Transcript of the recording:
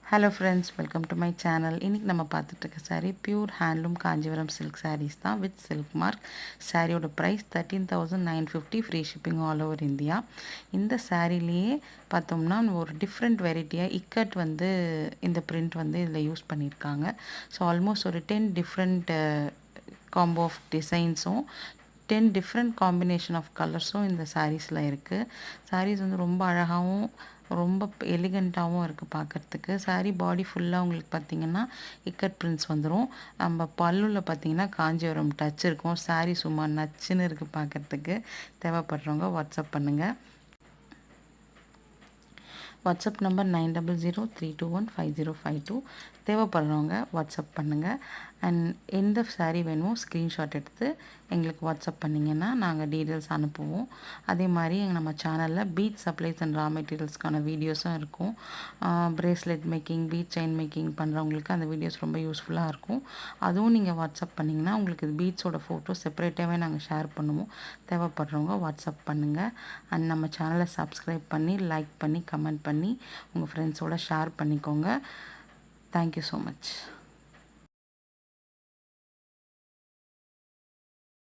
Hello friends, welcome to my channel. இன்னைக்கு நம்ம பார்த்துட்டு இருக்க saree pure handloom Kanchipuram silk sarees தான் with silk mark. சாரியோட price 13,950 free shipping all over India. இந்த சாரிலேயே பார்த்தோம்னா ஒரு டிஃப்ரெண்ட் வெரைட்டியாக இக்கட் வந்து இந்த print வந்து இதில் யூஸ் பண்ணியிருக்காங்க. ஸோ ஆல்மோஸ்ட் ஒரு 10 டிஃப்ரெண்ட் காம்போ ஆஃப் டிசைன்ஸும் 10 டிஃப்ரெண்ட் காம்பினேஷன் ஆஃப் கலர்ஸும் இந்த சாரீஸில் இருக்குது. சாரீஸ் வந்து ரொம்ப அழகாகவும் ரொம்ப எலிகண்ட்டாகவும் இருக்குது பார்க்குறதுக்கு. சாரீ பாடி ஃபுல்லாக உங்களுக்கு பார்த்திங்கன்னா இக்கட் பிரிண்ட்ஸ் வந்துடும். நம்ம பல்லுவில் பார்த்திங்கன்னா காஞ்சிபுரம் டச் இருக்கும். சாரீ சும்மா நச்சுன்னு இருக்குது பார்க்குறதுக்கு. தேவைப்படுறவங்க வாட்ஸ்அப் பண்ணுங்கள். WhatsApp number 9003215052. தேவைப்படுறவங்க வாட்ஸ்அப் பண்ணுங்கள். அண்ட் எந்த சாரீ வேணுமோ ஸ்க்ரீன்ஷாட் எடுத்து எங்களுக்கு வாட்ஸ்அப் பண்ணிங்கன்னா நாங்கள் டீட்டெயில்ஸ் அனுப்புவோம். அதே மாதிரி நம்ம சேனலில் பீட் சப்ளைஸ் அண்ட் ரா மெட்டீரியல்ஸ்க்கான வீடியோஸும் இருக்கும். Bracelet making, bead chain making பண்ணுறவங்களுக்கு அந்த வீடியோஸ் ரொம்ப யூஸ்ஃபுல்லாக இருக்கும். அதுவும் நீங்கள் வாட்ஸ்அப் பண்ணிங்கன்னா உங்களுக்கு பீட்ஸோட ஃபோட்டோ செப்பரேட்டாகவே நாங்கள் ஷேர் பண்ணுவோம். தேவைப்படுறவங்க வாட்ஸ்அப் பண்ணுங்கள். அண்ட் நம்ம சேனலை சப்ஸ்கிரைப் பண்ணி லைக் பண்ணி கமெண்ட் பண்ணி உங்கள் ஃப்ரெண்ட்ஸோட ஷேர் பண்ணிக்கோங்க. Thank you so much.